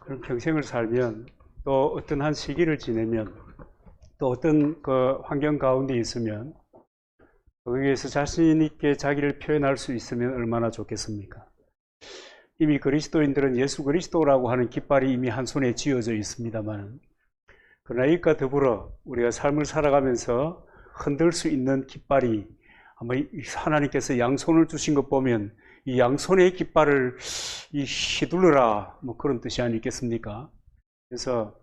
그런 평생을 살면 또 어떤 한 시기를 지내면 또 어떤 그 환경 가운데 있으면 거기에서 자신 있게 자기를 표현할 수 있으면 얼마나 좋겠습니까? 이미 그리스도인들은 예수 그리스도라고 하는 깃발이 이미 한 손에 쥐어져 있습니다만, 그러나 이것과 더불어 우리가 삶을 살아가면서 흔들 수 있는 깃발이 아마 하나님께서 양손을 주신 것 보면 이 양손의 깃발을 휘둘러라, 뭐 그런 뜻이 아니겠습니까? 그래서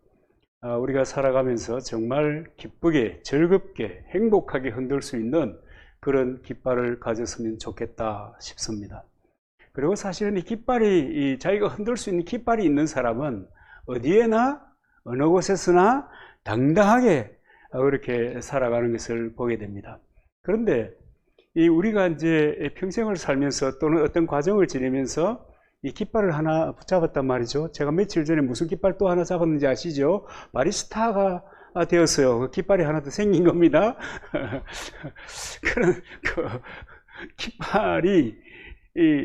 우리가 살아가면서 정말 기쁘게 즐겁게 행복하게 흔들 수 있는 그런 깃발을 가졌으면 좋겠다 싶습니다. 그리고 사실은 이 깃발이, 자기가 흔들 수 있는 깃발이 있는 사람은 어디에나 어느 곳에서나 당당하게 그렇게 살아가는 것을 보게 됩니다. 그런데 우리가 이제 평생을 살면서 또는 어떤 과정을 지내면서 이 깃발을 하나 붙잡았단 말이죠. 제가 며칠 전에 무슨 깃발 또 하나 잡았는지 아시죠? 바리스타가 되었어요. 그 깃발이 하나 더 생긴 겁니다. 그런 그 깃발이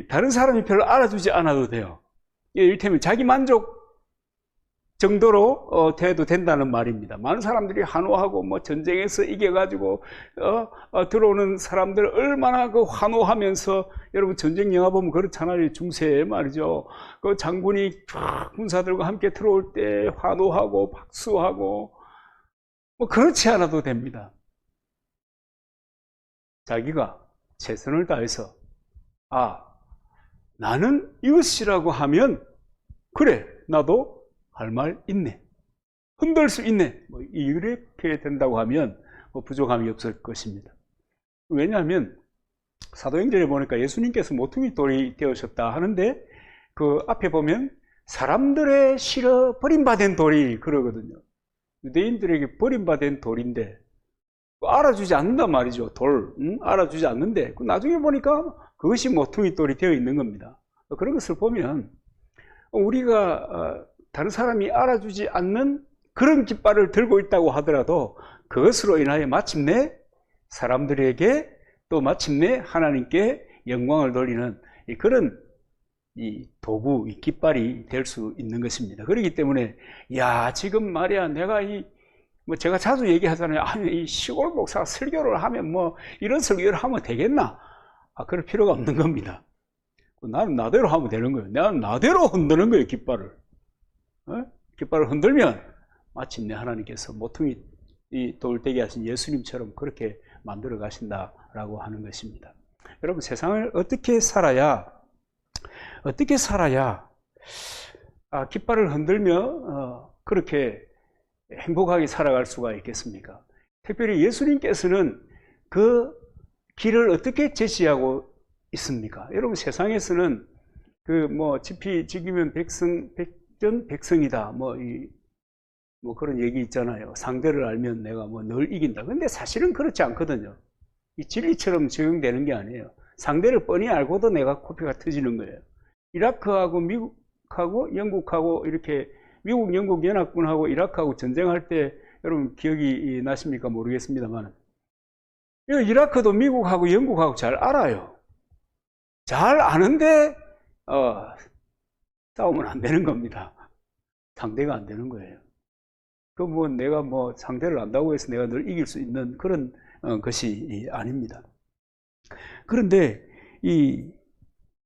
다른 사람이 별로 알아주지 않아도 돼요. 이를테면 자기 만족 정도로 돼도 된다는 말입니다. 많은 사람들이 환호하고 뭐 전쟁에서 이겨가지고 들어오는 사람들 얼마나 그 환호하면서, 여러분 전쟁 영화 보면 그렇잖아요. 중세에 말이죠. 그 장군이 군사들과 함께 들어올 때 환호하고 박수하고, 뭐 그렇지 않아도 됩니다. 자기가 최선을 다해서 나는 이것이라고 하면 그래 나도 할 말 있네, 흔들 수 있네, 뭐 이렇게 된다고 하면 부족함이 없을 것입니다. 왜냐하면 사도행전에 보니까 예수님께서 모퉁이 돌이 되으셨다 하는데 그 앞에 보면 사람들의 실어 버림받은 돌이 그러거든요. 유대인들에게 버림받은 돌인데 알아주지 않는단 말이죠. 돌, 알아주지 않는데 나중에 보니까 그것이 모퉁이 돌이 되어 있는 겁니다. 그런 것을 보면 우리가 다른 사람이 알아주지 않는 그런 깃발을 들고 있다고 하더라도 그것으로 인하여 마침내 사람들에게 또 마침내 하나님께 영광을 돌리는 그런 도구, 깃발이 될 수 있는 것입니다. 그렇기 때문에 지금 말이야 내가 뭐 제가 자주 얘기하잖아요. 이 시골 목사 설교를 하면 뭐 이런 설교를 하면 되겠나? 그럴 필요가 없는 겁니다. 나는 나대로 하면 되는 거예요. 나는 나대로 흔드는 거예요, 깃발을. 깃발을 흔들면 마침내 하나님께서 모퉁이 돌되게 하신 예수님처럼 그렇게 만들어 가신다라고 하는 것입니다. 여러분, 세상을 어떻게 살아야 깃발을 흔들며 그렇게 행복하게 살아갈 수가 있겠습니까? 특별히 예수님께서는 그 길을 어떻게 제시하고 있습니까? 여러분, 세상에서는 지피지기면 백전백승이다 뭐 그런 얘기 있잖아요. 상대를 알면 내가 늘 이긴다. 근데 사실은 그렇지 않거든요. 이 진리처럼 적용되는 게 아니에요. 상대를 뻔히 알고도 내가 코피가 터지는 거예요. 이라크하고 미국하고 영국하고 이렇게 미국 영국 연합군하고 이라크하고 전쟁할 때 여러분 기억이 나십니까 모르겠습니다만 이라크도 미국하고 영국하고 잘 알아요. 잘 아는데 싸우면 안 되는 겁니다. 상대가 안 되는 거예요. 내가 상대를 안다고 해서 내가 늘 이길 수 있는 그런 것이 아닙니다. 그런데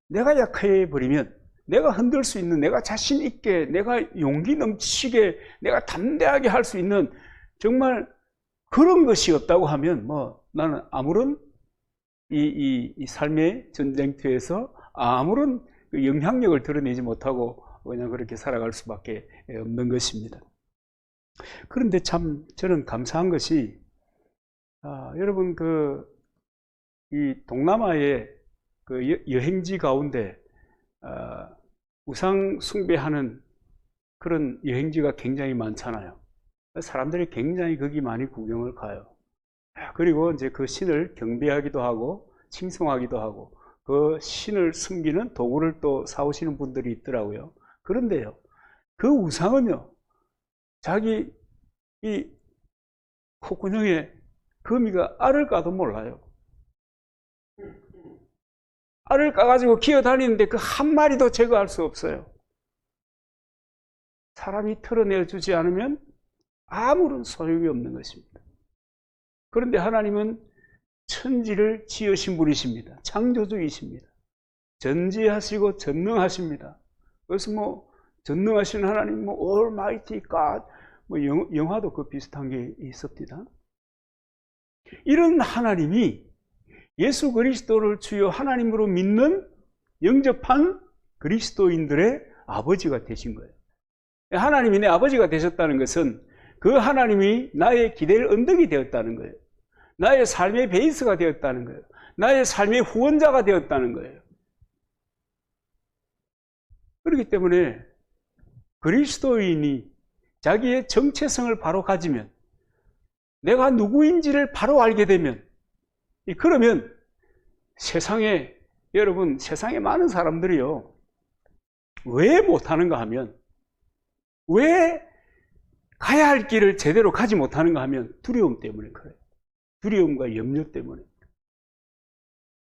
내가 약해 버리면, 내가 흔들 수 있는, 내가 자신 있게, 내가 용기 넘치게, 내가 담대하게 할 수 있는 정말 그런 것이 없다고 하면 나는 아무런 이 삶의 전쟁터에서 아무런 영향력을 드러내지 못하고 그냥 그렇게 살아갈 수밖에 없는 것입니다. 그런데 참 저는 감사한 것이 여러분 이 동남아의 여행지 가운데 우상 숭배하는 그런 여행지가 굉장히 많잖아요. 사람들이 굉장히 거기 많이 구경을 가요. 그리고 이제 그 신을 경배하기도 하고 칭송하기도 하고 그 신을 숨기는 도구를 또 사오시는 분들이 있더라고요. 그런데요, 그 우상은요, 자기 이 콧구멍에 거미가 알을 까도 몰라요. 알을 까가지고 기어다니는데 그 한 마리도 제거할 수 없어요. 사람이 털어내 주지 않으면 아무런 소용이 없는 것입니다. 그런데 하나님은 천지를 지으신 분이십니다. 창조주이십니다. 전지하시고 전능하십니다. 그래서 전능하신 하나님, Almighty God, 영화도 그 비슷한 게 있습니다. 이런 하나님이 예수 그리스도를 주요 하나님으로 믿는 영접한 그리스도인들의 아버지가 되신 거예요. 하나님이 내 아버지가 되셨다는 것은 그 하나님이 나의 기댈 언덕이 되었다는 거예요. 나의 삶의 베이스가 되었다는 거예요. 나의 삶의 후원자가 되었다는 거예요. 그렇기 때문에 그리스도인이 자기의 정체성을 바로 가지면, 내가 누구인지를 바로 알게 되면, 그러면 세상에, 여러분, 세상에 많은 사람들이요, 왜 못하는가 하면, 왜 가야 할 길을 제대로 가지 못하는가 하면 두려움 때문에 그래요. 두려움과 염려 때문에.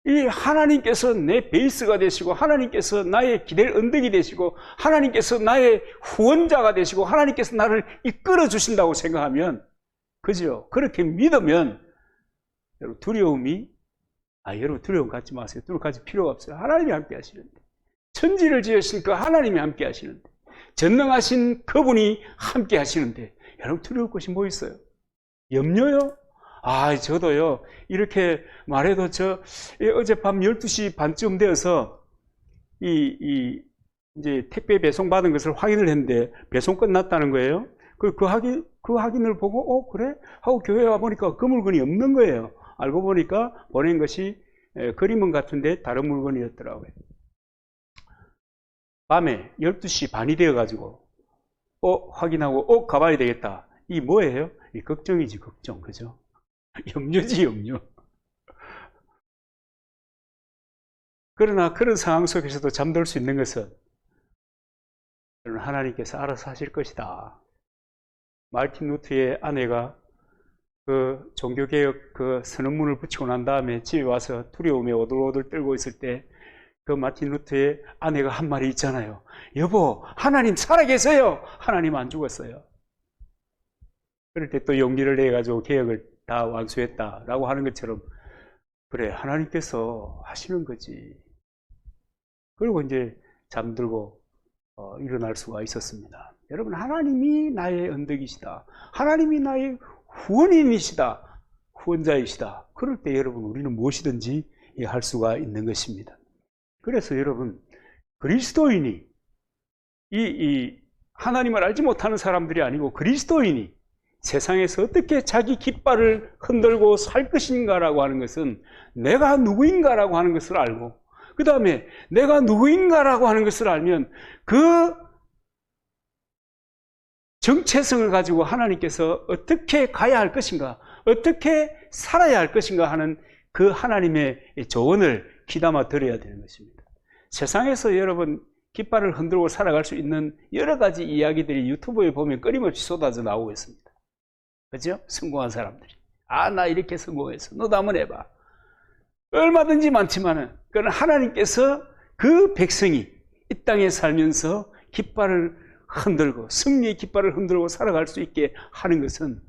이 하나님께서 내 베이스가 되시고, 하나님께서 나의 기댈 언덕이 되시고, 하나님께서 나의 후원자가 되시고, 하나님께서 나를 이끌어 주신다고 생각하면, 그죠? 그렇게 믿으면 여러분 두려움이, 여러분 두려움 갖지 마세요. 두려움 가질 필요가 없어요. 하나님이 함께 하시는데, 천지를 지으시니까 하나님이 함께 하시는데, 전능하신 그분이 함께 하시는데, 여러분 두려울 것이 뭐 있어요? 염려요? 저도요, 이렇게 말해도 어젯밤 12시 반쯤 되어서, 이제 택배 배송 받은 것을 확인을 했는데, 배송 끝났다는 거예요. 그 확인을 보고, 그래? 하고 교회에 와보니까 그 물건이 없는 거예요. 알고 보니까 보낸 것이 그림은 같은데 다른 물건이었더라고요. 밤에 12시 반이 되어가지고, 확인하고, 가봐야 되겠다. 이 뭐예요? 이 걱정이지, 걱정. 그죠? 염려지, 염려. 그러나 그런 상황 속에서도 잠들 수 있는 것은 하나님께서 알아서 하실 것이다. 마르틴 루터의 아내가 그 종교개혁 그 선언문을 붙이고 난 다음에 집에 와서 두려움에 오들오들 떨고 있을 때, 그 마르틴 루터의 아내가 한 말이 있잖아요. 여보, 하나님 살아계세요. 하나님 안 죽었어요. 그럴 때 또 용기를 내가지고 개혁을 다 완수했다라고 하는 것처럼, 그래, 하나님께서 하시는 거지. 그리고 이제 잠들고 일어날 수가 있었습니다. 여러분, 하나님이 나의 언덕이시다. 하나님이 나의 후원인이시다. 후원자이시다. 그럴 때 여러분, 우리는 무엇이든지 할 수가 있는 것입니다. 그래서 여러분, 그리스도인이 이 하나님을 알지 못하는 사람들이 아니고 그리스도인이 세상에서 어떻게 자기 깃발을 흔들고 살 것인가라고 하는 것은, 내가 누구인가라고 하는 것을 알고, 그 다음에 내가 누구인가라고 하는 것을 알면 그 정체성을 가지고 하나님께서 어떻게 가야 할 것인가, 어떻게 살아야 할 것인가 하는 그 하나님의 조언을 귀담아 들어야 되는 것입니다. 세상에서 여러분 깃발을 흔들고 살아갈 수 있는 여러 가지 이야기들이 유튜브에 보면 끊임없이 쏟아져 나오고 있습니다. 그죠? 성공한 사람들이. 나 이렇게 성공했어. 너도 한번 해봐. 얼마든지 많지만은, 그러나 하나님께서 그 백성이 이 땅에 살면서 깃발을 흔들고, 승리의 깃발을 흔들고 살아갈 수 있게 하는 것은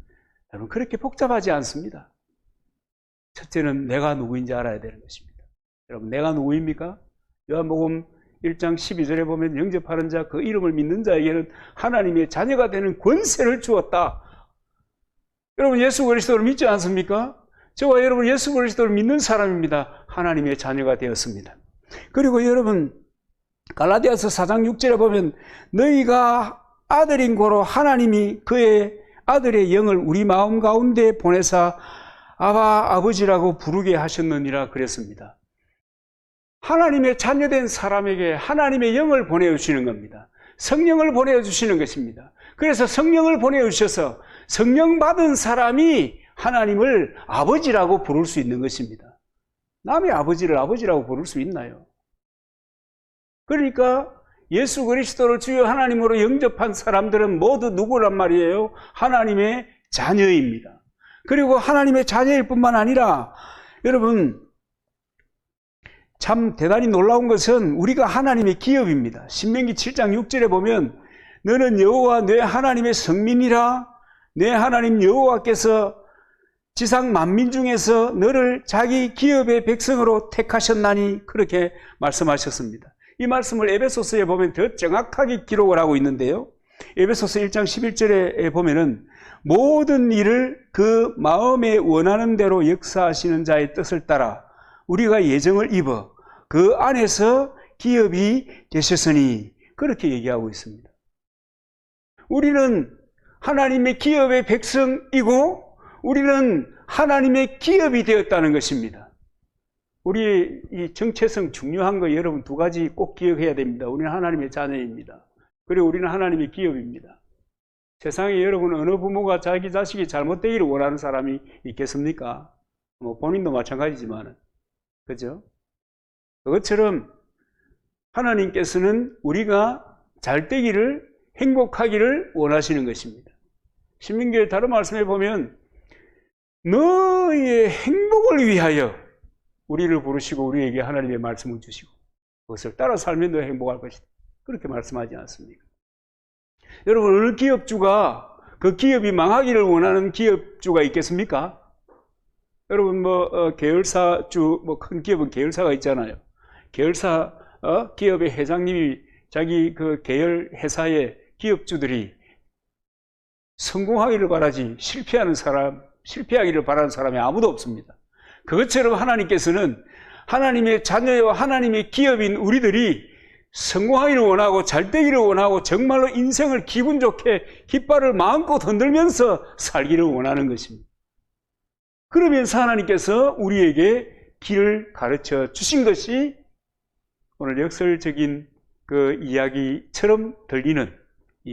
여러분 그렇게 복잡하지 않습니다. 첫째는 내가 누구인지 알아야 되는 것입니다. 여러분, 내가 누구입니까? 요한복음 1장 12절에 보면, 영접하는 자, 그 이름을 믿는 자에게는 하나님의 자녀가 되는 권세를 주었다. 여러분, 예수 그리스도를 믿지 않습니까? 저와 여러분 예수 그리스도를 믿는 사람입니다. 하나님의 자녀가 되었습니다. 그리고 여러분, 갈라디아서 4장 6절에 보면, 너희가 아들인 고로 하나님이 그의 아들의 영을 우리 마음 가운데 보내사 아바 아버지라고 부르게 하셨느니라 그랬습니다. 하나님의 자녀된 사람에게 하나님의 영을 보내주시는 겁니다. 성령을 보내주시는 것입니다. 그래서 성령을 보내주셔서 성령 받은 사람이 하나님을 아버지라고 부를 수 있는 것입니다. 남의 아버지를 아버지라고 부를 수 있나요? 그러니까 예수 그리스도를 주요 하나님으로 영접한 사람들은 모두 누구란 말이에요? 하나님의 자녀입니다. 그리고 하나님의 자녀일 뿐만 아니라, 여러분, 참 대단히 놀라운 것은 우리가 하나님의 기업입니다. 신명기 7장 6절에 보면, 너는 여호와 내 하나님의 성민이라. 내 하나님 여호와께서 지상 만민 중에서 너를 자기 기업의 백성으로 택하셨나니 그렇게 말씀하셨습니다. 이 말씀을 에베소서에 보면 더 정확하게 기록을 하고 있는데요. 에베소서 1장 11절에 보면은 모든 일을 그 마음에 원하는 대로 역사하시는 자의 뜻을 따라 우리가 예정을 입어 그 안에서 기업이 되셨으니 그렇게 얘기하고 있습니다. 우리는 하나님의 기업의 백성이고 우리는 하나님의 기업이 되었다는 것입니다. 우리의 이 정체성 중요한 거 여러분 두 가지 꼭 기억해야 됩니다. 우리는 하나님의 자녀입니다. 그리고 우리는 하나님의 기업입니다. 세상에 여러분 어느 부모가 자기 자식이 잘못되기를 원하는 사람이 있겠습니까? 뭐 본인도 마찬가지지만 그죠? 그것처럼 하나님께서는 우리가 잘 되기를 행복하기를 원하시는 것입니다. 신명기의 다른 말씀에 보면 너의 행복을 위하여 우리를 부르시고 우리에게 하나님의 말씀을 주시고 그것을 따라 살면 너 행복할 것이다. 그렇게 말씀하지 않습니까? 여러분 어느 기업주가 그 기업이 망하기를 원하는 기업주가 있겠습니까? 여러분 계열사주 큰 기업은 계열사가 있잖아요. 계열사 기업의 회장님이 자기 그 계열 회사의 기업주들이 성공하기를 바라지 실패하기를 바라는 사람이 아무도 없습니다. 그것처럼 하나님께서는 하나님의 자녀와 하나님의 기업인 우리들이 성공하기를 원하고 잘되기를 원하고 정말로 인생을 기분 좋게 깃발을 마음껏 흔들면서 살기를 원하는 것입니다. 그러면서 하나님께서 우리에게 길을 가르쳐 주신 것이 오늘 역설적인 그 이야기처럼 들리는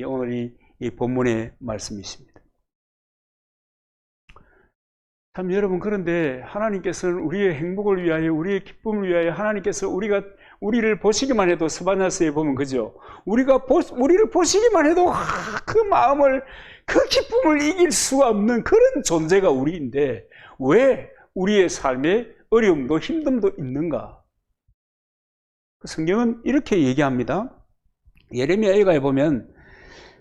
오늘 이 본문의 말씀이십니다. 참 여러분 그런데 하나님께서는 우리의 행복을 위하여 우리의 기쁨을 위하여 하나님께서 우리를 보시기만 해도 스바냐스에 보면 그죠? 우리를 보시기만 해도 그 마음을 그 기쁨을 이길 수가 없는 그런 존재가 우리인데 왜 우리의 삶에 어려움도 힘듦도 있는가? 성경은 이렇게 얘기합니다. 예레미야에 보면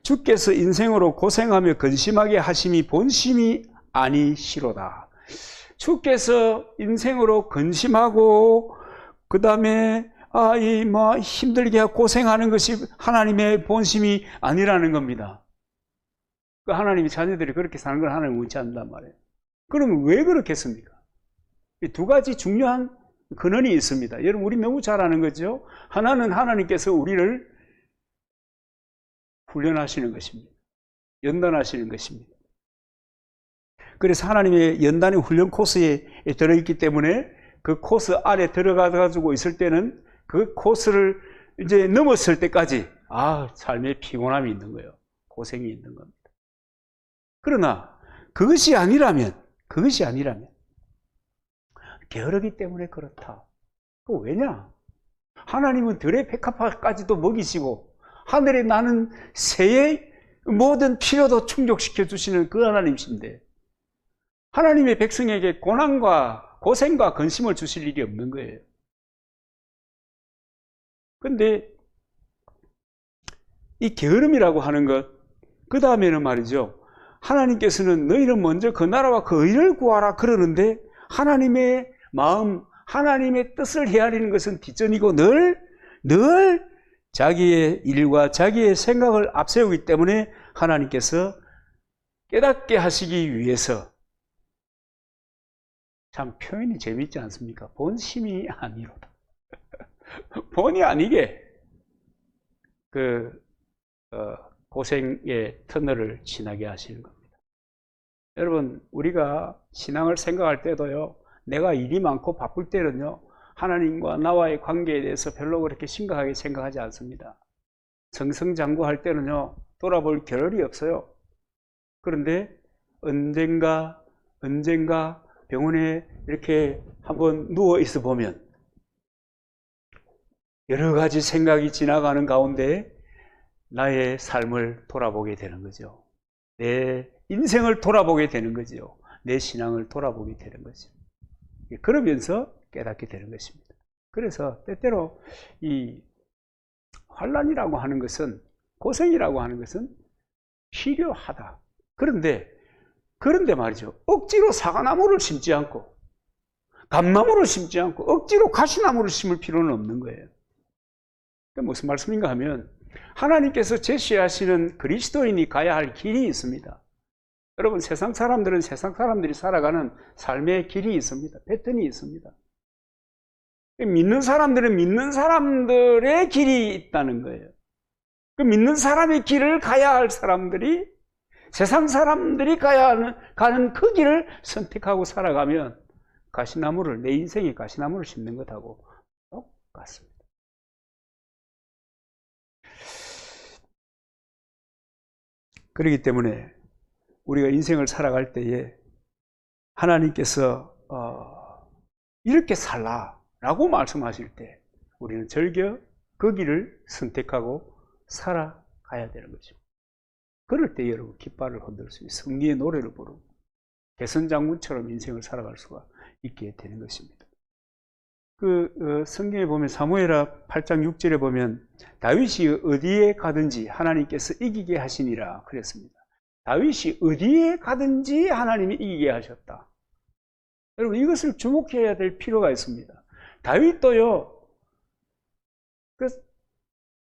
주께서 인생으로 고생하며 근심하게 하심이 본심이 아니시로다. 주께서 인생으로 근심하고 그 다음에 힘들게 하고 고생하는 것이 하나님의 본심이 아니라는 겁니다. 하나님의 자녀들이 그렇게 사는 걸 하나님 원치 않는단 말이에요. 그러면 왜 그렇겠습니까? 이 두 가지 중요한 근원이 있습니다. 여러분 우리 너무 잘 아는 거죠. 하나는 하나님께서 우리를 훈련하시는 것입니다. 연단하시는 것입니다. 그래서 하나님의 연단의 훈련 코스에 들어있기 때문에 그 코스 안에 들어가가지고 있을 때는 그 코스를 이제 넘었을 때까지 삶의 피곤함이 있는 거예요. 고생이 있는 겁니다. 그러나 그것이 아니라면 게으르기 때문에 그렇다. 그 왜냐? 하나님은 들의 백합화까지도 먹이시고 하늘에 나는 새의 모든 필요도 충족시켜 주시는 그 하나님이신데 하나님의 백성에게 고난과 고생과 근심을 주실 일이 없는 거예요. 그런데 이 게으름이라고 하는 것, 그 다음에는 말이죠. 하나님께서는 너희는 먼저 그 나라와 그 의를 구하라 그러는데 하나님의 마음, 하나님의 뜻을 헤아리는 것은 뒷전이고 늘 자기의 일과 자기의 생각을 앞세우기 때문에 하나님께서 깨닫게 하시기 위해서 참 표현이 재미있지 않습니까? 본심이 아니로다. 본이 아니게 고생의 터널을 지나게 하시는 겁니다. 여러분 우리가 신앙을 생각할 때도요. 내가 일이 많고 바쁠 때는요. 하나님과 나와의 관계에 대해서 별로 그렇게 심각하게 생각하지 않습니다. 승승장구할 때는요. 돌아볼 겨를이 없어요. 그런데 언젠가 병원에 이렇게 한번 누워 있어 보면 여러 가지 생각이 지나가는 가운데 나의 삶을 돌아보게 되는 거죠. 내 인생을 돌아보게 되는 거죠. 내 신앙을 돌아보게 되는 거죠. 그러면서 깨닫게 되는 것입니다. 그래서 때때로 이 환난이라고 하는 것은 고생이라고 하는 것은 필요하다. 그런데 말이죠. 억지로 사과나무를 심지 않고 감나무를 심지 않고 억지로 가시나무를 심을 필요는 없는 거예요. 무슨 말씀인가 하면 하나님께서 제시하시는 그리스도인이 가야 할 길이 있습니다. 여러분, 세상 사람들은 세상 사람들이 살아가는 삶의 길이 있습니다. 패턴이 있습니다. 믿는 사람들은 믿는 사람들의 길이 있다는 거예요. 그 믿는 사람의 길을 가야 할 사람들이 세상 사람들이 가는 그 길을 선택하고 살아가면 내 인생에 가시나무를 심는 것하고 똑같습니다. 그렇기 때문에 우리가 인생을 살아갈 때에 하나님께서 이렇게 살라라고 말씀하실 때 우리는 절겨 그 길을 선택하고 살아가야 되는 거죠. 그럴 때 여러분 깃발을 흔들 수 있어요. 승리의 노래를 부르고 개선장군처럼 인생을 살아갈 수가 있게 되는 것입니다. 성경에 보면 사무엘하 8장 6절에 보면 다윗이 어디에 가든지 하나님께서 이기게 하시니라 그랬습니다. 다윗이 어디에 가든지 하나님이 이기게 하셨다. 여러분, 이것을 주목해야 될 필요가 있습니다. 다윗도요,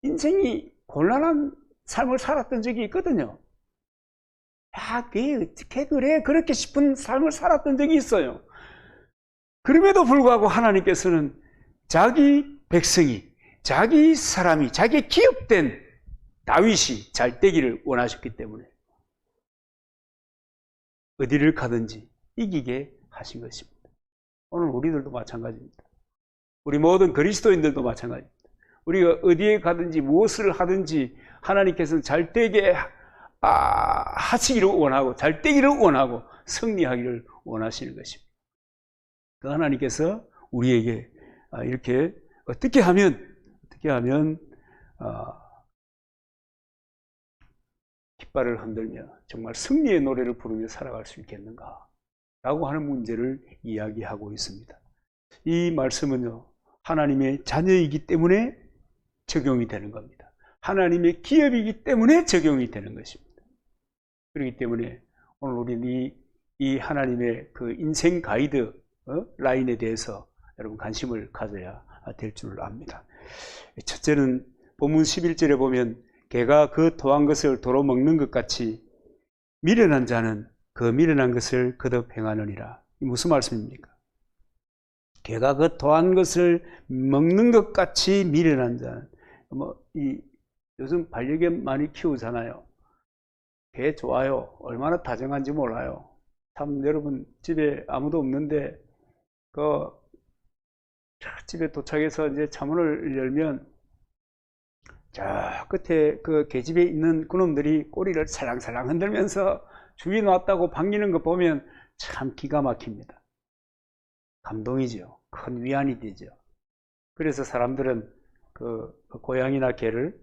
인생이 곤란한 삶을 살았던 적이 있거든요. 그게 어떻게 그래? 그렇게 싶은 삶을 살았던 적이 있어요. 그럼에도 불구하고 하나님께서는 자기 백성이, 자기 사람이, 자기의 기업된 다윗이 잘 되기를 원하셨기 때문에 어디를 가든지 이기게 하신 것입니다. 오늘 우리들도 마찬가지입니다. 우리 모든 그리스도인들도 마찬가지입니다. 우리가 어디에 가든지 무엇을 하든지 하나님께서는 잘 되게 하시기를 원하고 잘 되기를 원하고 승리하기를 원하시는 것입니다. 그 하나님께서 우리에게 이렇게 어떻게 하면 깃발을 흔들며 정말 승리의 노래를 부르며 살아갈 수 있겠는가 라고 하는 문제를 이야기하고 있습니다. 이 말씀은요, 하나님의 자녀이기 때문에 적용이 되는 겁니다. 하나님의 기업이기 때문에 적용이 되는 것입니다. 그렇기 때문에 오늘 우리는 이 하나님의 그 인생 가이드 라인에 대해서 여러분 관심을 가져야 될 줄 압니다. 첫째는 본문 11절에 보면 개가 그 토한 것을 도로 먹는 것 같이 미련한 자는 그 미련한 것을 거듭 행하느니라. 이 무슨 말씀입니까? 개가 그 토한 것을 먹는 것 같이 미련한 자는 요즘 반려견 많이 키우잖아요. 개 좋아요. 얼마나 다정한지 몰라요. 참 여러분 집에 아무도 없는데 집에 도착해서 이제 차문을 열면 저 끝에 그 계집에 있는 그놈들이 꼬리를 살랑살랑 흔들면서 주인 왔다고 반기는 거 보면 참 기가 막힙니다. 감동이죠. 큰 위안이 되죠. 그래서 사람들은 그 고양이나 개를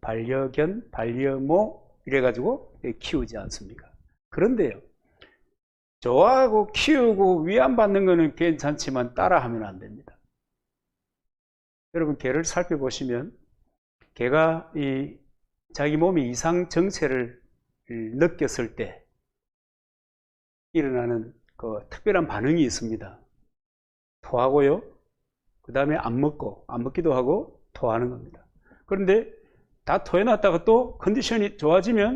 반려견, 반려모 이래가지고 키우지 않습니까? 그런데요, 좋아하고 키우고 위안받는 거는 괜찮지만 따라하면 안 됩니다. 여러분, 개를 살펴보시면 개가 자기 몸의 이상 정체를 느꼈을 때 일어나는 그 특별한 반응이 있습니다. 토하고요, 그 다음에 안 먹기도 하고 토하는 겁니다. 그런데 다 토해놨다가 또 컨디션이 좋아가지고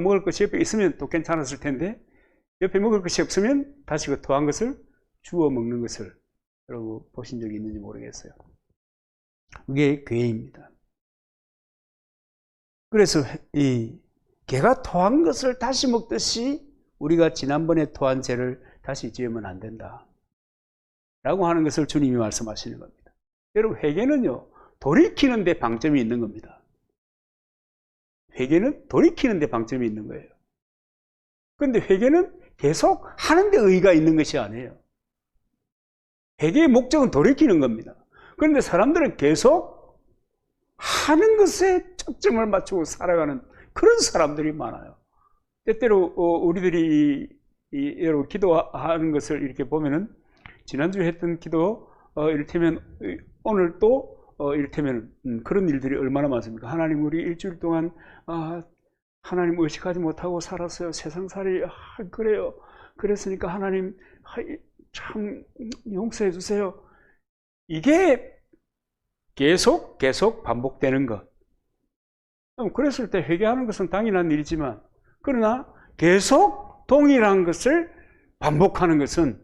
먹을 것이 옆에 있으면 또 괜찮았을 텐데 옆에 먹을 것이 없으면 다시 그 토한 것을 주워 먹는 것을 여러분 보신 적이 있는지 모르겠어요. 그게 괴입니다. 그래서 이 개가 토한 것을 다시 먹듯이 우리가 지난번에 토한 죄를 다시 지으면 안 된다 라고 하는 것을 주님이 말씀하시는 겁니다. 여러분, 회개는요, 돌이키는 데 방점이 있는 겁니다. 회개는 돌이키는 데 방점이 있는 거예요. 그런데 회개는 계속 하는 데 의의가 있는 것이 아니에요. 회개의 목적은 돌이키는 겁니다. 그런데 사람들은 계속 하는 것에 초점을 맞추고 살아가는 그런 사람들이 많아요. 때때로 우리들이 여러분 기도하는 것을 이렇게 보면은 지난주에 했던 기도 이를테면 오늘 또 이를테면 그런 일들이 얼마나 많습니까? 하나님, 우리 일주일 동안 하나님 의식하지 못하고 살았어요. 세상살이 그래요. 그랬으니까 하나님 참 용서해 주세요. 이게 계속 반복되는 것. 그랬을 때 회개하는 것은 당연한 일이지만, 그러나 계속 동일한 것을 반복하는 것은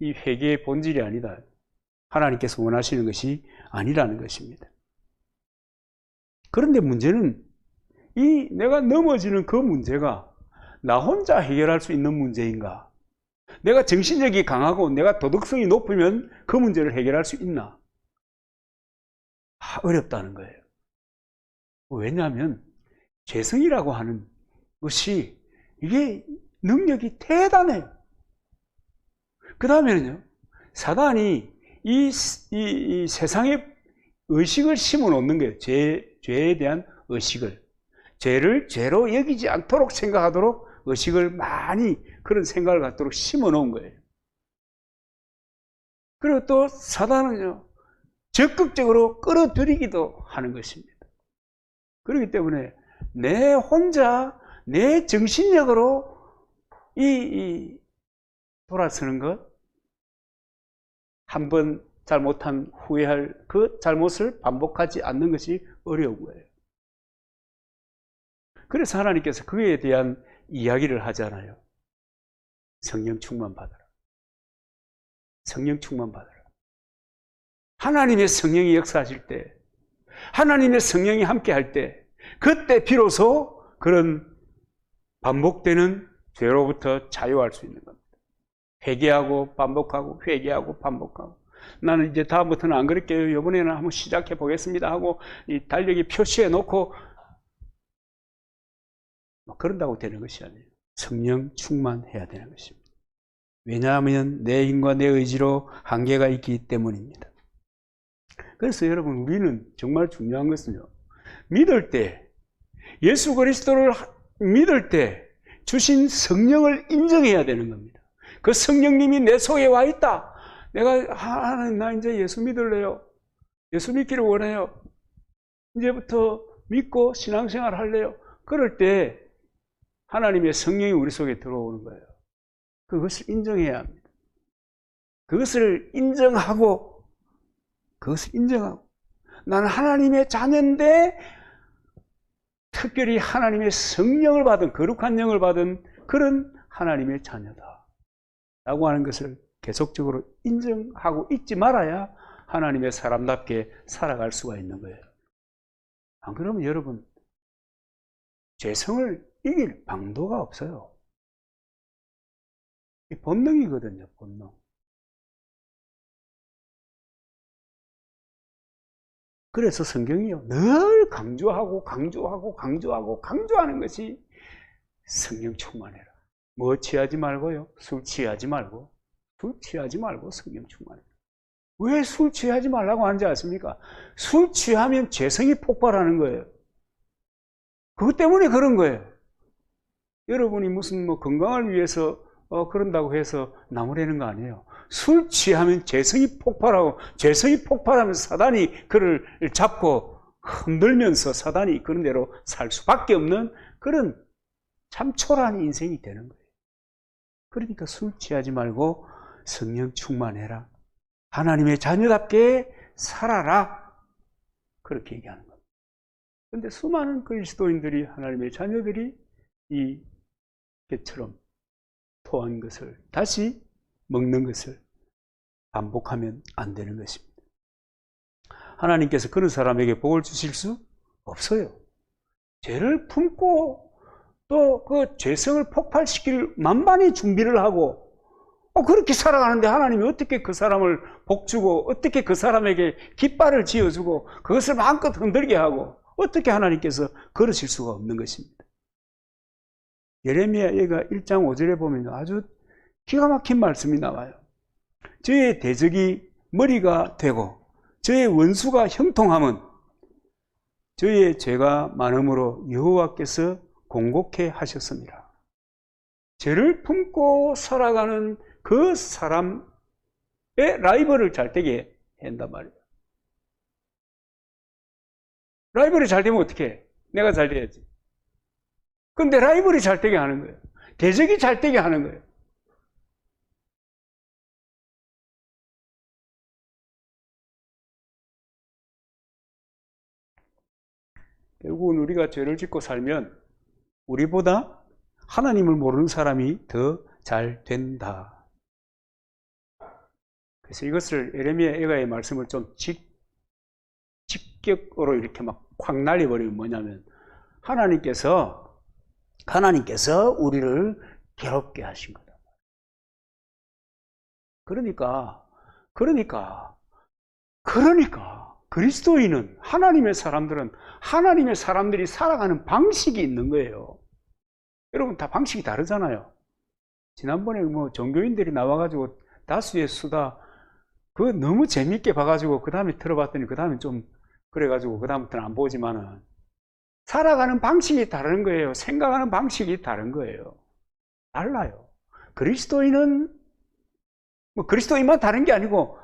이 회개의 본질이 아니다. 하나님께서 원하시는 것이 아니라는 것입니다. 그런데 문제는 이 내가 넘어지는 그 문제가 나 혼자 해결할 수 있는 문제인가? 내가 정신력이 강하고 내가 도덕성이 높으면 그 문제를 해결할 수 있나? 어렵다는 거예요. 왜냐하면 죄성이라고 하는 것이 이게 능력이 대단해요. 그 다음에는요, 사단이 이 세상에 의식을 심어 놓는 거예요. 죄에 대한 의식을. 죄를 죄로 여기지 않도록 생각하도록 의식을 많이 그런 생각을 갖도록 심어 놓은 거예요. 그리고 또 사단은요, 적극적으로 끌어들이기도 하는 것입니다. 그렇기 때문에 내 혼자 내 정신력으로 돌아서는 것, 한번 잘못한 후회할 그 잘못을 반복하지 않는 것이 어려운 거예요. 그래서 하나님께서 그에 대한 이야기를 하잖아요. 성령 충만 받아라. 성령 충만 받아라. 하나님의 성령이 역사하실 때, 하나님의 성령이 함께 할 때, 그때 비로소 그런 반복되는 죄로부터 자유할 수 있는 겁니다. 회개하고 반복하고 회개하고 반복하고, 나는 이제 다음부터는 안 그럴게요, 이번에는 한번 시작해 보겠습니다 하고 이 달력에 표시해 놓고 그런다고 되는 것이 아니에요. 성령 충만해야 되는 것입니다. 왜냐하면 내 힘과 내 의지로 한계가 있기 때문입니다. 그래서 여러분, 우리는 정말 중요한 것은요, 믿을 때, 예수 그리스도를 믿을 때 주신 성령을 인정해야 되는 겁니다. 그 성령님이 내 속에 와 있다. 내가 하나님, 나 이제 예수 믿을래요. 예수 믿기를 원해요. 이제부터 믿고 신앙생활 할래요. 그럴 때 하나님의 성령이 우리 속에 들어오는 거예요. 그것을 인정해야 합니다. 그것을 인정하고 나는 하나님의 자녀인데 특별히 하나님의 성령을 받은, 거룩한 영을 받은 그런 하나님의 자녀다 라고 하는 것을 계속적으로 인정하고 잊지 말아야 하나님의 사람답게 살아갈 수가 있는 거예요. 안 그러면 여러분, 죄성을 이길 방도가 없어요. 이 본능이거든요, 본능. 그래서 성경이요, 늘 강조하는 것이 성령 충만해라. 뭐 취하지 말고요, 술 취하지 말고 성령 충만해라. 왜 술 취하지 말라고 하는지 아십니까? 술 취하면 죄성이 폭발하는 거예요. 그것 때문에 그런 거예요. 여러분이 무슨 건강을 위해서 그런다고 해서 나무라는 거 아니에요. 술 취하면 죄성이 폭발하고, 죄성이 폭발하면 사단이 그를 잡고 흔들면서 사단이 그런 대로 살 수밖에 없는 그런 참 초라한 인생이 되는 거예요. 그러니까 술 취하지 말고 성령 충만해라. 하나님의 자녀답게 살아라. 그렇게 얘기하는 겁니다. 그런데 수많은 그리스도인들이, 하나님의 자녀들이 이 개처럼 토한 것을 다시 먹는 것을 반복하면 안 되는 것입니다. 하나님께서 그런 사람에게 복을 주실 수 없어요. 죄를 품고 또 그 죄성을 폭발시킬 만반의 준비를 하고 그렇게 살아가는데 하나님이 어떻게 그 사람을 복주고, 어떻게 그 사람에게 깃발을 지어주고 그것을 마음껏 흔들게 하고, 어떻게 하나님께서 그러실 수가 없는 것입니다. 예레미야 얘가 1장 5절에 보면 아주 기가 막힌 말씀이 나와요. 저의 대적이 머리가 되고 저의 원수가 형통함은 저의 죄가 많음으로 여호와께서 공곡해 하셨습니다. 죄를 품고 살아가는 그 사람의 라이벌을 잘 되게 한단 말이에요. 라이벌이 잘 되면 어떻게 해? 내가 잘 돼야지. 근데 라이벌이 잘 되게 하는 거예요. 대적이 잘 되게 하는 거예요. 결국은 우리가 죄를 짓고 살면 우리보다 하나님을 모르는 사람이 더 잘 된다. 그래서 이것을 에레미야 애가의 말씀을 좀 직격으로 이렇게 막 확 날려버리면 뭐냐면 하나님께서 우리를 괴롭게 하신 거다. 그러니까 그리스도인은 하나님의 사람들이 살아가는 방식이 있는 거예요. 여러분 다 방식이 다르잖아요. 지난번에 뭐 종교인들이 나와가지고 다수의 수다 그거 너무 재밌게 봐가지고 그 다음에 들어봤더니 그 다음에 좀 그래가지고 그 다음부터는 안 보지만은 살아가는 방식이 다른 거예요. 생각하는 방식이 다른 거예요. 달라요. 그리스도인은 뭐 그리스도인만 다른 게 아니고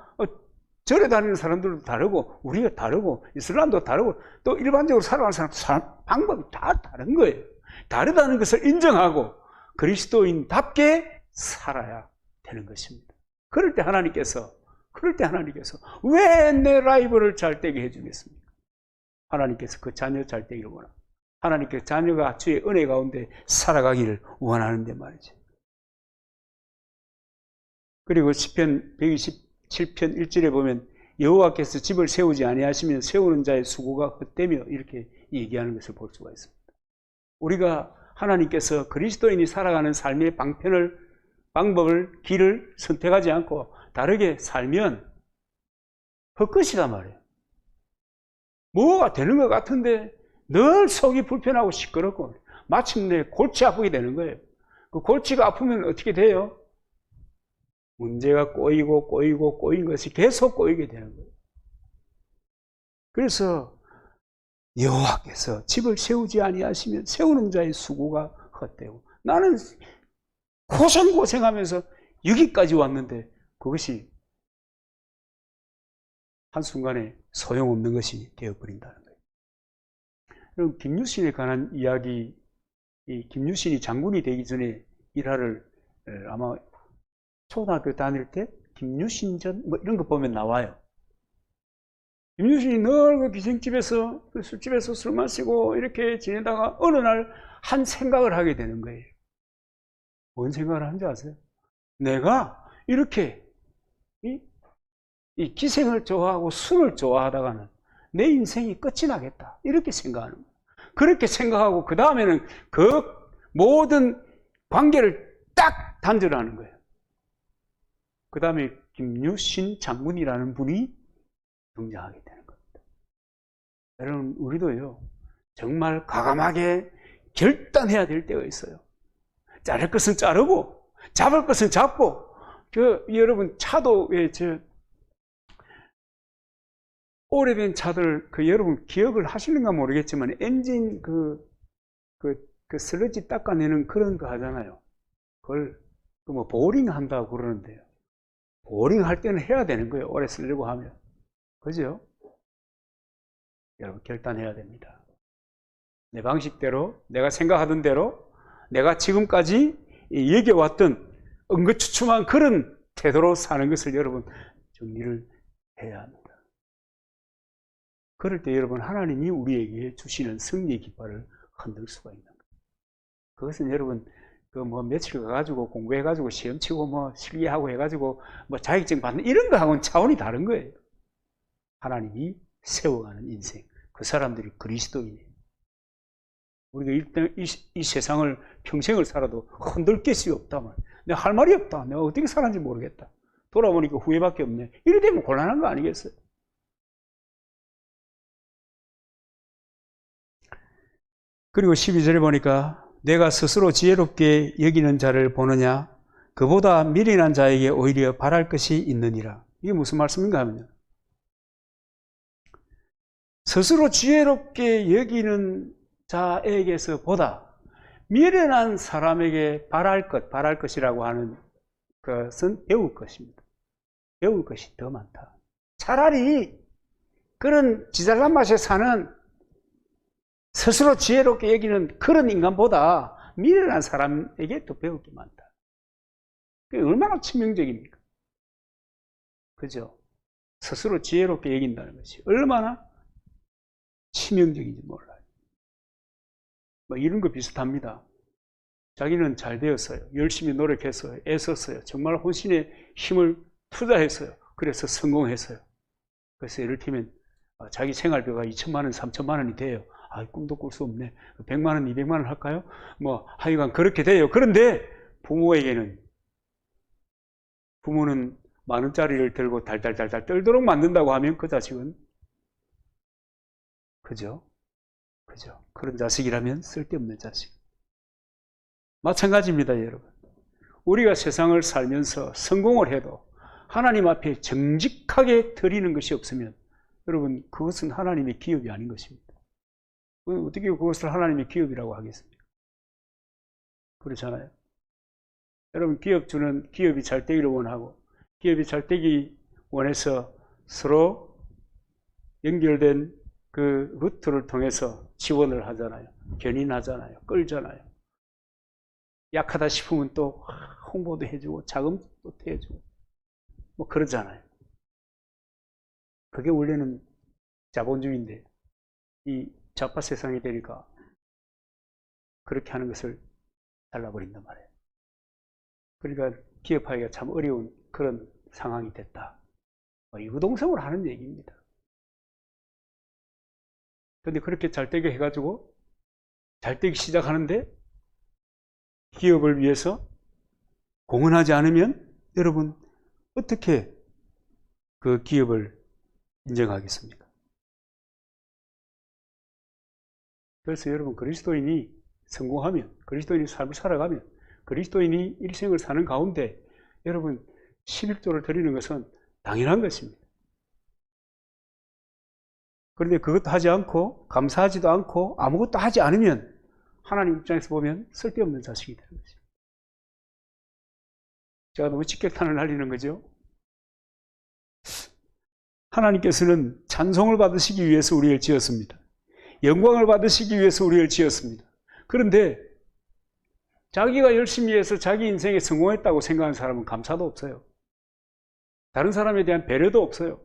절에 다니는 사람들도 다르고 우리가 다르고 이슬람도 다르고 또 일반적으로 살아가는 사람 방법이 다 다른 거예요. 다르다는 것을 인정하고 그리스도인답게 살아야 되는 것입니다. 그럴 때 하나님께서 왜 내 라이벌을 잘 되게 해주겠습니까? 하나님께서 그 자녀 잘 되기를 원합니다. 하나님께서 자녀가 주의 은혜 가운데 살아가기를 원하는데 말이죠. 그리고 시편 127편 1절에 보면 여호와께서 집을 세우지 아니하시면 세우는 자의 수고가 헛되며 이렇게 얘기하는 것을 볼 수가 있습니다. 우리가 하나님께서 그리스도인이 살아가는 삶의 방법을 길을 선택하지 않고 다르게 살면 헛것이단 말이에요. 뭐가 되는 것 같은데 늘 속이 불편하고 시끄럽고 마침내 골치 아프게 되는 거예요. 그 골치가 아프면 어떻게 돼요? 문제가 꼬인 것이 계속 꼬이게 되는 거예요. 그래서 여호와께서 집을 세우지 아니하시면 세우는 자의 수고가 헛되고 나는 고생하면서 여기까지 왔는데 그것이 한순간에 소용없는 것이 되어버린다는 거예요. 그럼 김유신에 관한 이야기, 이 김유신이 장군이 되기 전에 일화를 아마 초등학교 다닐 때 김유신전 뭐 이런 거 보면 나와요. 김유신이 늘 그 기생집에서 그 술집에서 술 마시고 이렇게 지내다가 어느 날 한 생각을 하게 되는 거예요. 뭔 생각을 하는지 아세요? 내가 이렇게 이 기생을 좋아하고 술을 좋아하다가는 내 인생이 끝이 나겠다. 이렇게 생각하는 거예요. 그렇게 생각하고 그 다음에는 그 모든 관계를 딱 단절하는 거예요. 그 다음에 김유신 장군이라는 분이 등장하게 되는 겁니다. 여러분 우리도요 정말 과감하게 결단해야 될 때가 있어요. 자를 것은 자르고 잡을 것은 잡고 여러분 차도 오래된 차들 여러분 기억을 하시는가 모르겠지만 엔진 슬러지 닦아내는 그런 거 하잖아요. 그걸 뭐 보링 한다고 그러는데요. 보링 할 때는 해야 되는 거예요. 오래 쓰려고 하면. 그죠? 여러분 결단해야 됩니다. 내 방식대로 내가 생각하던 대로 내가 지금까지 여겨왔던 응급추춤한 그런 태도로 사는 것을 여러분 정리를 해야 합니다. 그럴 때 여러분 하나님이 우리에게 주시는 승리의 깃발을 흔들 수가 있는 거예요. 그것은 여러분 며칠 가가지고 공부해가지고 시험 치고 실기하고 해가지고 자격증 받는 이런 거하고는 차원이 다른 거예요. 하나님이 세워가는 인생, 그 사람들이 그리스도인이에요. 우리가 일단 이 세상을 평생을 살아도 흔들 것이 없다 말. 내가 할 말이 없다. 내가 어떻게 살았는지 모르겠다. 돌아보니까 후회밖에 없네. 이래 되면 곤란한 거 아니겠어요? 그리고 12절에 보니까 내가 스스로 지혜롭게 여기는 자를 보느냐 그보다 미련한 자에게 오히려 바랄 것이 있느니라. 이게 무슨 말씀인가 하면요. 스스로 지혜롭게 여기는 자에게서 보다 미련한 사람에게 바랄 것이라고 하는 것은 배울 것입니다. 배울 것이 더 많다. 차라리 그런 지잘난 맛에 사는 스스로 지혜롭게 여기는 그런 인간보다 미련한 사람에게 더 배울 게 많다. 그게 얼마나 치명적입니까? 그죠? 스스로 지혜롭게 여긴다는 것이 얼마나 치명적인지 몰라요. 뭐 이런 거 비슷합니다. 자기는 잘 되었어요. 열심히 노력했어요. 애썼어요. 정말 혼신의 힘을 투자했어요. 그래서 성공했어요. 그래서 예를 들면 자기 생활비가 2천만 원, 3천만 원이 돼요. 꿈도 꿀 수 없네. 100만 원, 200만 원 할까요? 뭐 하여간 그렇게 돼요. 그런데 부모는 만 원짜리를 들고 달달달달 떨도록 만든다고 하면 그 자식은 그죠? 그런 자식이라면 쓸데없는 자식. 마찬가지입니다, 여러분. 우리가 세상을 살면서 성공을 해도 하나님 앞에 정직하게 드리는 것이 없으면 여러분 그것은 하나님의 기업이 아닌 것입니다. 어떻게 그것을 하나님의 기업이라고 하겠습니까? 그렇잖아요. 여러분 기업이 잘 되기를 원하고 기업이 잘 되기 원해서 서로 연결된 그 루트를 통해서 지원을 하잖아요. 견인하잖아요. 끌잖아요. 약하다 싶으면 또 홍보도 해주고 자금도 해주고 뭐 그러잖아요. 그게 원래는 자본주의인데 이 좌파 세상이 되니까 그렇게 하는 것을 잘라버린단 말이에요. 그러니까 기업하기가 참 어려운 그런 상황이 됐다. 유동성을 하는 얘기입니다. 그런데 그렇게 잘 되게 해가지고 잘 되기 시작하는데 기업을 위해서 공헌하지 않으면 여러분 어떻게 그 기업을 인정하겠습니까? 그래서 여러분 그리스도인이 성공하면 그리스도인이 삶을 살아가면 그리스도인이 일생을 사는 가운데 여러분 11조를 드리는 것은 당연한 것입니다. 그런데 그것도 하지 않고 감사하지도 않고 아무것도 하지 않으면 하나님 입장에서 보면 쓸데없는 자식이 되는 것입니다. 제가 너무 직격탄을 날리는 거죠. 하나님께서는 찬송을 받으시기 위해서 우리를 지었습니다. 영광을 받으시기 위해서 우리를 지었습니다. 그런데 자기가 열심히 해서 자기 인생에 성공했다고 생각하는 사람은 감사도 없어요. 다른 사람에 대한 배려도 없어요.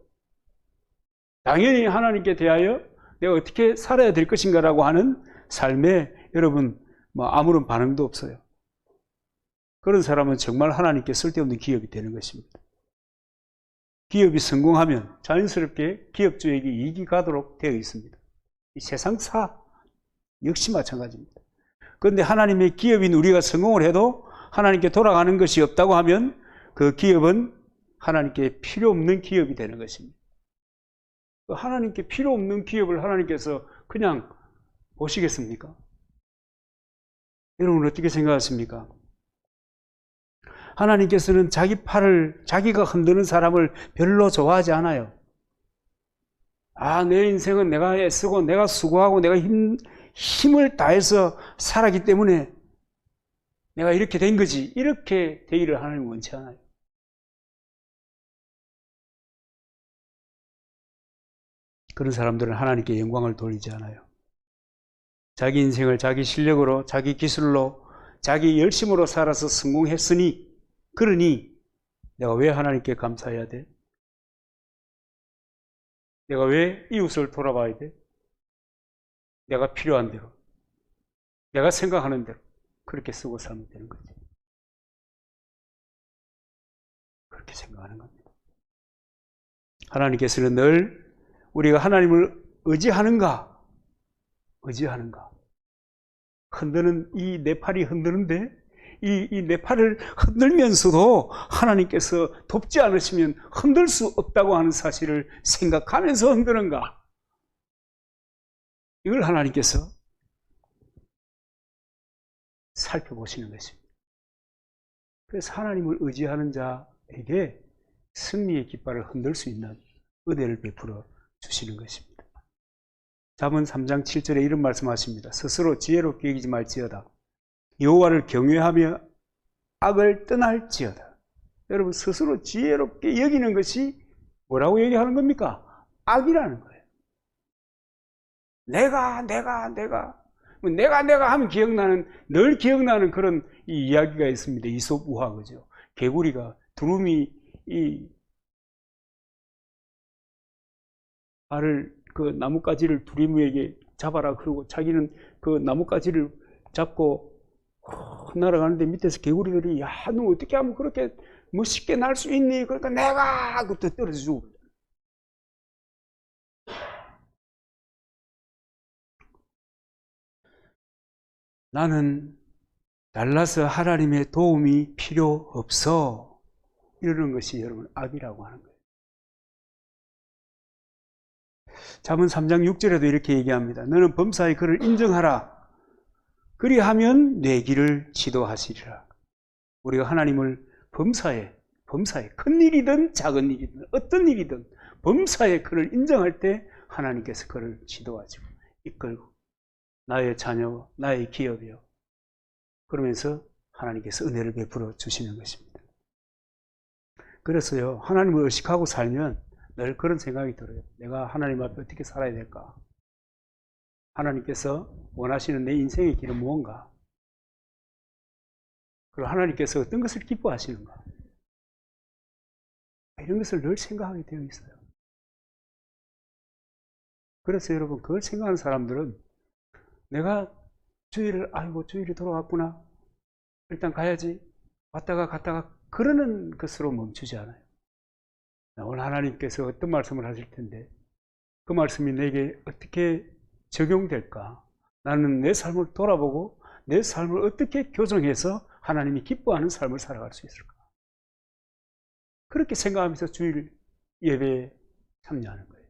당연히 하나님께 대하여 내가 어떻게 살아야 될 것인가라고 하는 삶에 여러분 아무런 반응도 없어요. 그런 사람은 정말 하나님께 쓸데없는 기업이 되는 것입니다. 기업이 성공하면 자연스럽게 기업주에게 이익이 가도록 되어 있습니다. 이 세상사 역시 마찬가지입니다. 그런데 하나님의 기업인 우리가 성공을 해도 하나님께 돌아가는 것이 없다고 하면 그 기업은 하나님께 필요 없는 기업이 되는 것입니다. 하나님께 필요 없는 기업을 하나님께서 그냥 보시겠습니까? 여러분 어떻게 생각하십니까? 하나님께서는 자기가 흔드는 사람을 별로 좋아하지 않아요. 내 인생은 내가 애쓰고 내가 수고하고 내가 힘을 다해서 살았기 때문에 내가 이렇게 된 거지. 이렇게 되기를 하나님은 원치 않아요. 그런 사람들은 하나님께 영광을 돌리지 않아요. 자기 인생을 자기 실력으로, 자기 기술로, 자기 열심으로 살아서 성공했으니, 그러니 내가 왜 하나님께 감사해야 돼? 내가 왜 이웃을 돌아봐야 돼? 내가 필요한 대로, 내가 생각하는 대로 그렇게 쓰고 살면 되는 거지. 그렇게 생각하는 겁니다. 하나님께서는 늘 우리가 하나님을 의지하는가? 흔드는 이 내 팔이 흔드는데 이 내 팔을 흔들면서도 하나님께서 돕지 않으시면 흔들 수 없다고 하는 사실을 생각하면서 흔드는가? 이걸 하나님께서 살펴보시는 것입니다. 그래서 하나님을 의지하는 자에게 승리의 깃발을 흔들 수 있는 은혜를 베풀어 주시는 것입니다. 잠언 3장 7절에 이런 말씀하십니다. 스스로 지혜롭게 여기지 말지어다. 여호와를 경외하며 악을 떠날지어다. 여러분 스스로 지혜롭게 여기는 것이 뭐라고 얘기하는 겁니까? 악이라는 거예요. 내가 하면 늘 기억나는 그런 이 이야기가 있습니다. 이솝 우화, 그죠? 개구리가, 두루미, 알을, 그 나뭇가지를 두루미에게 잡아라. 그러고 자기는 그 나뭇가지를 잡고 날아가는데 밑에서 개구리들이, 야, 너 어떻게 하면 그렇게 멋있게 날 수 있니? 그러니까 내가! 그때 떨어져 죽어. 나는 달라서 하나님의 도움이 필요 없어. 이러는 것이 여러분 악이라고 하는 거예요. 잠언 3장 6절에도 이렇게 얘기합니다. 너는 범사에 그를 인정하라. 그리하면 내 길을 지도하시리라. 우리가 하나님을 범사에 큰 일이든 작은 일이든 어떤 일이든 범사에 그를 인정할 때 하나님께서 그를 지도하시고 이끌고 나의 자녀, 나의 기업이요. 그러면서 하나님께서 은혜를 베풀어 주시는 것입니다. 그래서요, 하나님을 의식하고 살면 늘 그런 생각이 들어요. 내가 하나님 앞에 어떻게 살아야 될까? 하나님께서 원하시는 내 인생의 길은 무언가? 그리고 하나님께서 어떤 것을 기뻐하시는가? 이런 것을 늘 생각하게 되어 있어요. 그래서 여러분, 그걸 생각하는 사람들은 내가 주일이 돌아왔구나. 일단 가야지. 왔다가 갔다가 그러는 것으로 멈추지 않아요. 오늘 하나님께서 어떤 말씀을 하실 텐데 그 말씀이 내게 어떻게 적용될까? 나는 내 삶을 돌아보고 내 삶을 어떻게 교정해서 하나님이 기뻐하는 삶을 살아갈 수 있을까? 그렇게 생각하면서 주일 예배에 참여하는 거예요.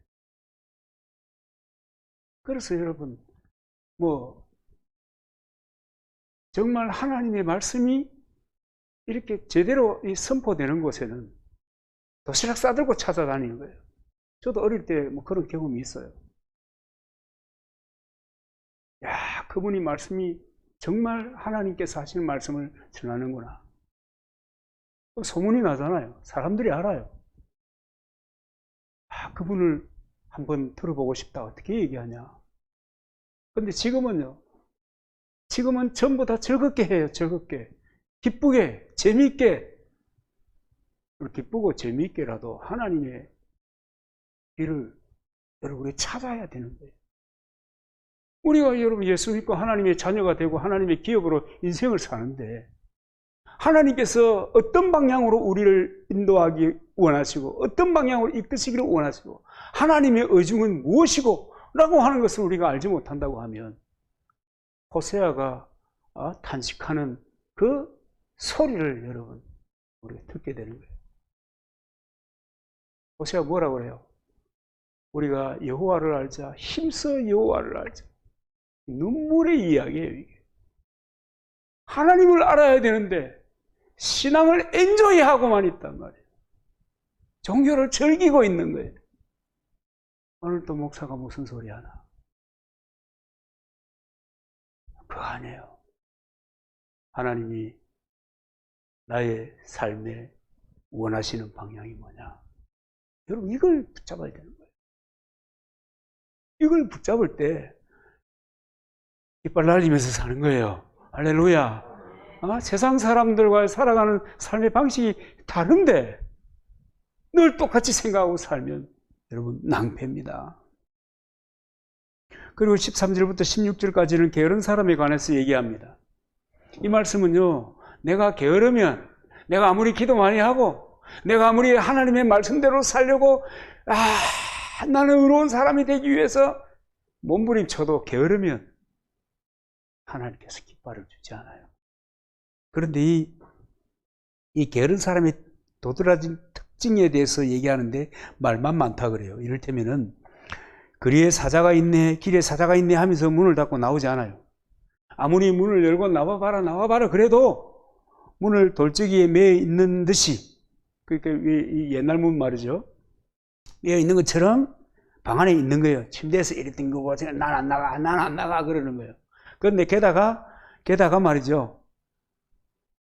그래서 여러분, 정말 하나님의 말씀이 이렇게 제대로 선포되는 곳에는 도시락 싸들고 찾아다니는 거예요. 저도 어릴 때 그런 경험이 있어요. 야, 그분이 말씀이 정말 하나님께서 하시는 말씀을 전하는구나. 소문이 나잖아요. 사람들이 알아요. 아, 그분을 한번 들어보고 싶다. 어떻게 얘기하냐. 근데 지금은 전부 다 즐겁게 해요. 즐겁게. 기쁘게, 재미있게. 기쁘고 재미있게라도 하나님의 길을 여러분이 찾아야 되는 거예요. 우리가 여러분 예수 믿고 하나님의 자녀가 되고 하나님의 기업으로 인생을 사는데 하나님께서 어떤 방향으로 우리를 인도하기 원하시고 어떤 방향으로 이끄시기를 원하시고 하나님의 의중은 무엇이고 라고 하는 것을 우리가 알지 못한다고 하면 호세아가 탄식하는 그 소리를 여러분 우리가 듣게 되는 거예요. 호세아가 뭐라고 그래요? 우리가 여호와를 알자, 힘써 여호와를 알자. 눈물의 이야기예요, 이게. 하나님을 알아야 되는데 신앙을 엔조이하고만 있단 말이에요. 종교를 즐기고 있는 거예요. 오늘 또 목사가 무슨 소리 하나? 그거 아니에요. 하나님이 나의 삶에 원하시는 방향이 뭐냐? 여러분 이걸 붙잡아야 되는 거예요. 이걸 붙잡을 때 이빨 날리면서 사는 거예요. 할렐루야. 세상 사람들과 살아가는 삶의 방식이 다른데 늘 똑같이 생각하고 살면 여러분 낭패입니다. 그리고 13절부터 16절까지는 게으른 사람에 관해서 얘기합니다. 이 말씀은요, 내가 게으르면 내가 아무리 기도 많이 하고 내가 아무리 하나님의 말씀대로 살려고 나는 의로운 사람이 되기 위해서 몸부림쳐도 게으르면 하나님께서 깃발을 주지 않아요. 그런데 이 게으른 사람의 도드라진 특징에 대해서 얘기하는데 말만 많다 그래요. 이를테면은 거리에 사자가 있네, 길에 사자가 있네 하면서 문을 닫고 나오지 않아요. 아무리 문을 열고 나와봐라 그래도 문을 돌적이에 매여 있는 듯이, 그러니까 이 옛날 문 말이죠. 매여 있는 것처럼 방 안에 있는 거예요. 침대에서 이리 띵그고 난 안 나가 그러는 거예요. 그런데 게다가 말이죠.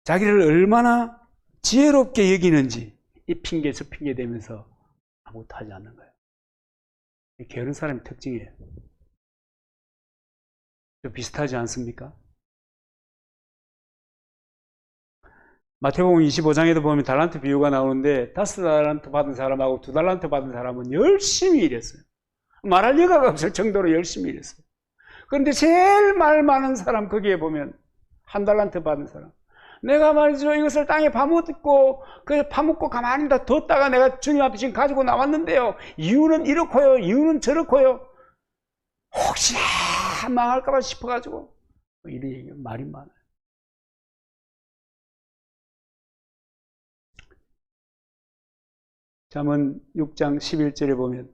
자기를 얼마나 지혜롭게 여기는지 이 핑계 저 핑계 대면서 아무것도 하지 않는 거예요. 게으른 사람의 특징이에요. 비슷하지 않습니까? 마태복음 25장에도 보면 달란트 비유가 나오는데 5달란트 받은 사람하고 2달란트 받은 사람은 열심히 일했어요. 말할 여가가 없을 정도로 열심히 일했어요. 그런데 제일 말 많은 사람 거기에 보면 1달란트 받은 사람, 내가 말이죠 이것을 땅에 파묻고 파묻고 가만히 뒀다가 내가 주님 앞에 지금 가지고 나왔는데요, 이유는 이렇고요, 이유는 저렇고요, 혹시나 망할까봐 싶어가지고 이런 얘기 말이 많아요. 잠언 6장 11절에 보면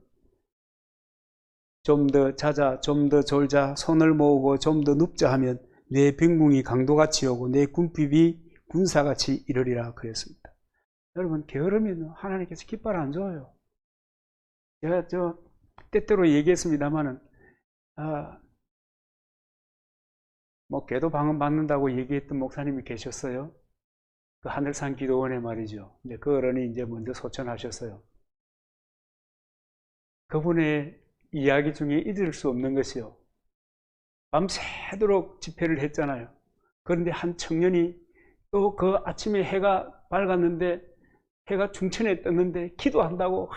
좀 더 자자, 좀 더 졸자, 손을 모으고 좀 더 눕자 하면 내 병궁이 강도같이 오고 내 궁핍이 군사같이 이르리라 그랬습니다. 여러분, 게으르면 하나님께서 깃발 안 줘요. 제가 때때로 얘기했습니다만은 개도 방언 받는다고 얘기했던 목사님이 계셨어요. 그 하늘산 기도원에 말이죠. 이제 그 어른이 이제 먼저 소천하셨어요. 그분의 이야기 중에 잊을 수 없는 것이요, 밤새도록 집회를 했잖아요. 그런데 한 청년이 또 그 아침에 해가 밝았는데, 해가 중천에 떴는데 기도한다고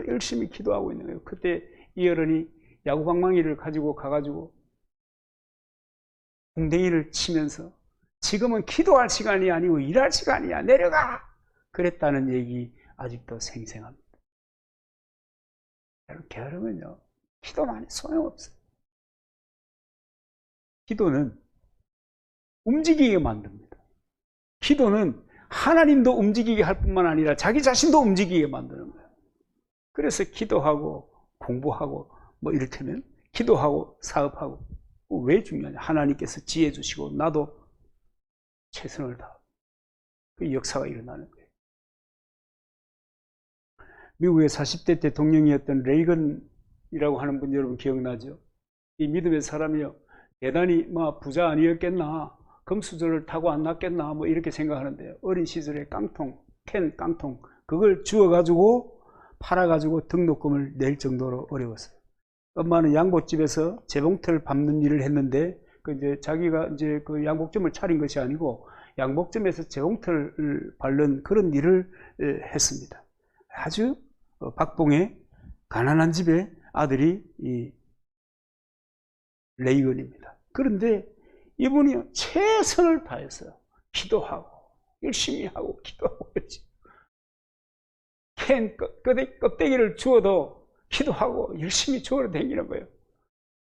열심히 기도하고 있는 거예요. 그때 이 어른이 야구방망이를 가지고 가가지고 궁뎅이를 치면서 지금은 기도할 시간이 아니고 일할 시간이야, 내려가! 그랬다는 얘기 아직도 생생합니다. 여러분, 게으르면요 기도만이 소용없어요. 기도는 움직이게 만듭니다. 기도는 하나님도 움직이게 할 뿐만 아니라 자기 자신도 움직이게 만드는 거예요. 그래서 기도하고 공부하고 이를테면 기도하고 사업하고 왜 중요하냐? 하나님께서 지혜 주시고 나도 최선을 다하고 그 역사가 일어나는 거예요. 미국의 40대 대통령이었던 레이건이라고 하는 분 여러분 기억나죠? 이 믿음의 사람이요, 대단히 부자 아니었겠나, 금수저를 타고 안 났겠나 이렇게 생각하는데요, 어린 시절에 캔 깡통 그걸 주워가지고 팔아가지고 등록금을 낼 정도로 어려웠어요. 엄마는 양복집에서 재봉틀 밟는 일을 했는데 이제 자기가 이제 그 양복점을 차린 것이 아니고 양복점에서 재봉틀을 밟는 그런 일을 했습니다. 아주 박봉의 가난한 집의 아들이 이 레이건입니다. 그런데 이분이 최선을 다했어요. 기도하고 열심히 하고 기도하고 캔 껍데기를 주워도 기도하고 열심히 주워서 다니는 거예요.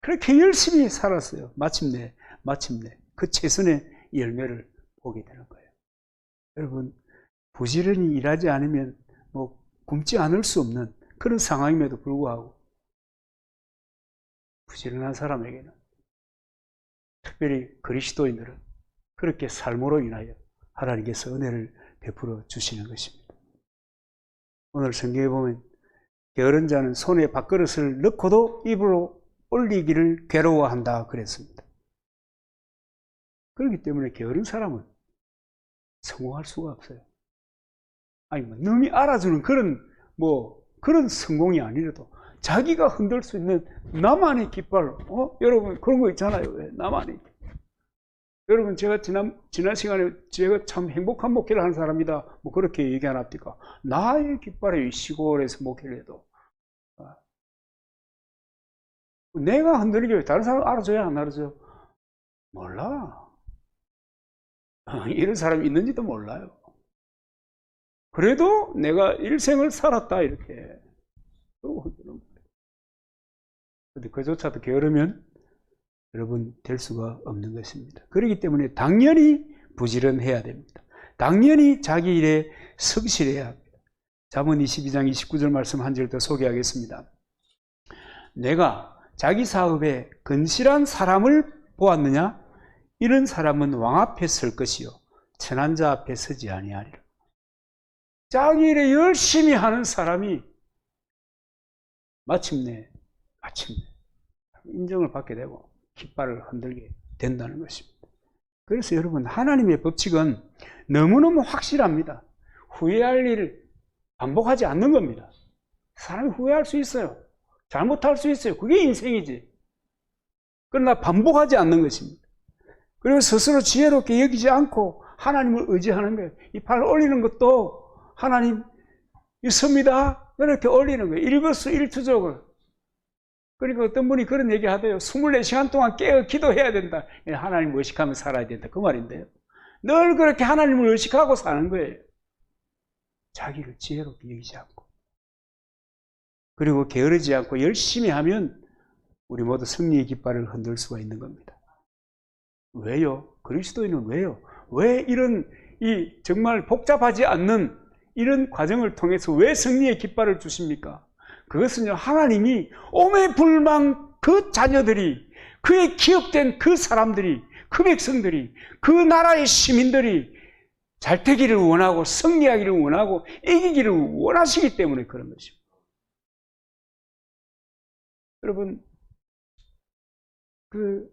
그렇게 열심히 살았어요. 마침내 그 최선의 열매를 보게 되는 거예요. 여러분, 부지런히 일하지 않으면 굶지 않을 수 없는 그런 상황임에도 불구하고 부지런한 사람에게는, 특별히 그리스도인들은 그렇게 삶으로 인하여 하나님께서 은혜를 베풀어 주시는 것입니다. 오늘 성경에 보면 게으른 자는 손에 밥그릇을 넣고도 입으로 올리기를 괴로워한다 그랬습니다. 그렇기 때문에 게으른 사람은 성공할 수가 없어요. 남이 알아주는 그런 성공이 아니라도 자기가 흔들 수 있는 나만의 깃발, 여러분 그런 거 있잖아요. 나만의. 여러분, 제가 지난 시간에 제가 참 행복한 목회를 하는 사람이다 그렇게 얘기 안 합니까? 나의 깃발에 시골에서 목회를 해도 내가 흔들리게 다른 사람 알아줘야 안 알아줘요? 몰라. 이런 사람이 있는지도 몰라요. 그래도 내가 일생을 살았다 이렇게 그러고 흔드는 거예요. 그런데 그조차도 게으르면 여러분 될 수가 없는 것입니다. 그렇기 때문에 당연히 부지런해야 됩니다. 당연히 자기 일에 성실해야 합니다. 잠언 22장 29절 말씀 한 절 더 소개하겠습니다. 내가 자기 사업에 건실한 사람을 보았느냐? 이런 사람은 왕 앞에 설 것이요 천한 자 앞에 서지 아니하리라. 자기 일에 열심히 하는 사람이 마침내 인정을 받게 되고 깃발을 흔들게 된다는 것입니다. 그래서 여러분, 하나님의 법칙은 너무너무 확실합니다. 후회할 일을 반복하지 않는 겁니다. 사람이 후회할 수 있어요. 잘못할 수 있어요. 그게 인생이지. 그러나 반복하지 않는 것입니다. 그리고 스스로 지혜롭게 여기지 않고 하나님을 의지하는 거예요. 이 팔을 올리는 것도 하나님 있습니다. 이렇게 올리는 거예요. 일거수일투족을. 그러니까 어떤 분이 그런 얘기 하대요. 24시간 동안 깨어 기도해야 된다. 하나님 의식하며 살아야 된다. 그 말인데요. 늘 그렇게 하나님을 의식하고 사는 거예요. 자기를 지혜롭게 여기지 않고. 그리고 게으르지 않고 열심히 하면 우리 모두 승리의 깃발을 흔들 수가 있는 겁니다. 왜요? 그리스도인은 왜요? 왜 이런 이 정말 복잡하지 않는 이런 과정을 통해서 왜 승리의 깃발을 주십니까? 그것은요, 하나님이 오매불망 그 자녀들이, 그의 기업된 그 사람들이, 그 백성들이, 그 나라의 시민들이 잘 되기를 원하고 승리하기를 원하고 이기기를 원하시기 때문에 그런 것입니다. 여러분, 그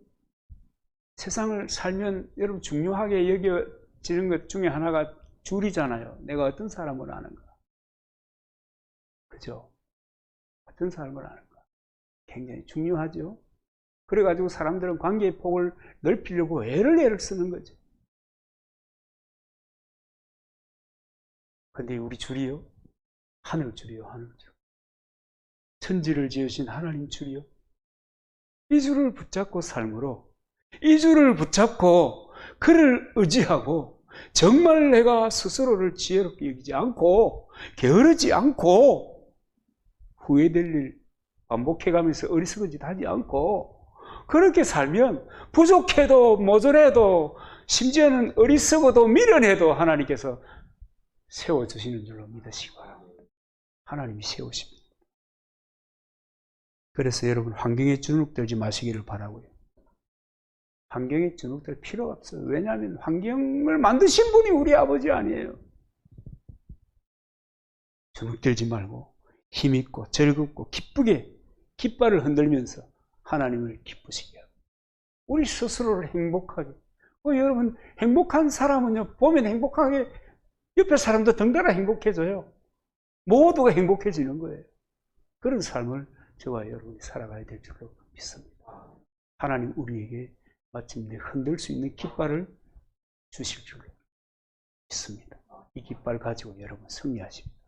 세상을 살면 여러분 중요하게 여겨지는 것 중에 하나가 줄이잖아요. 내가 어떤 사람을 아는가. 그죠? 어떤 사람을 아는가. 굉장히 중요하죠. 그래가지고 사람들은 관계의 폭을 넓히려고 애를 쓰는 거죠. 근데 우리 줄이요? 하늘 줄이요, 하늘 줄. 천지를 지으신 하나님 줄이요? 이 줄을 붙잡고 삶으로, 이 줄을 붙잡고 그를 의지하고 정말 내가 스스로를 지혜롭게 여기지 않고 게으르지 않고 후회될 일 반복해가면서 어리석은 짓 하지 않고 그렇게 살면 부족해도 모자라도 심지어는 어리석어도 미련해도 하나님께서 세워주시는 줄로 믿으시기 바랍니다. 하나님이 세우십니다. 그래서 여러분 환경에 주눅들지 마시기를 바라고요. 환경에 주눅들 필요가 없어요. 왜냐하면 환경을 만드신 분이 우리 아버지 아니에요. 주눅들지 말고 힘있고 즐겁고 기쁘게 깃발을 흔들면서 하나님을 기쁘시게 하고 우리 스스로를 행복하게. 여러분 행복한 사람은요 보면 행복하게 옆에 사람도 덩달아 행복해져요. 모두가 행복해지는 거예요. 그런 삶을 저와 여러분이 살아가야 될 줄로 믿습니다. 하나님 우리에게 마침내 흔들 수 있는 깃발을 주실 줄로 믿습니다. 이 깃발 가지고 여러분 승리하십니다.